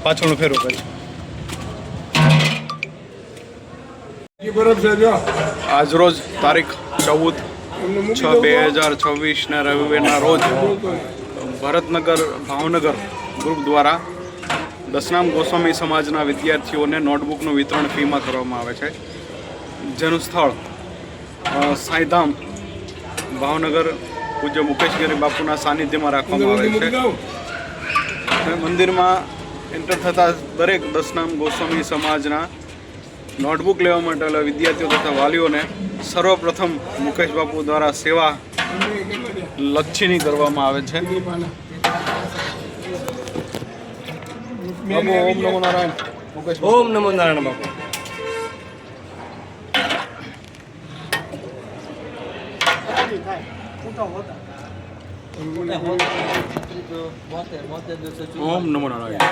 પાછળનો ફેરો કરે. આજરોજ તારીખ 14/6/2026 રવિવારના રોજ ભરતનગર ભાવનગર ગ્રુપ દ્વારા દશનામ ગોસ્વામી સમાજના વિદ્યાર્થીઓને નોટબુકનું વિતરણ ફીમાં કરવામાં આવે છે, જેનું સ્થળ સાંઈધામ ભાવનગર પૂજ્ય મુકેશગીરી બાપુના સાનિધ્યમાં રાખવામાં આવે છે. મંદિરમાં એન્ટર થતા દરેક દશનામ ગોસ્વામી સમાજના નોટબુક લેવા માટે વિદ્યાર્થીઓ તથા વાલીઓને સર્વપ્રથમ મુકેશ બાપુ દ્વારા સેવા લક્ષીની કરવામાં આવે છે. બાપુ ઓમ નમો નારાયણ. મુકેશ ઓમ નમો નારાયણ બાપુ. ઓમ નમો નારાયણ.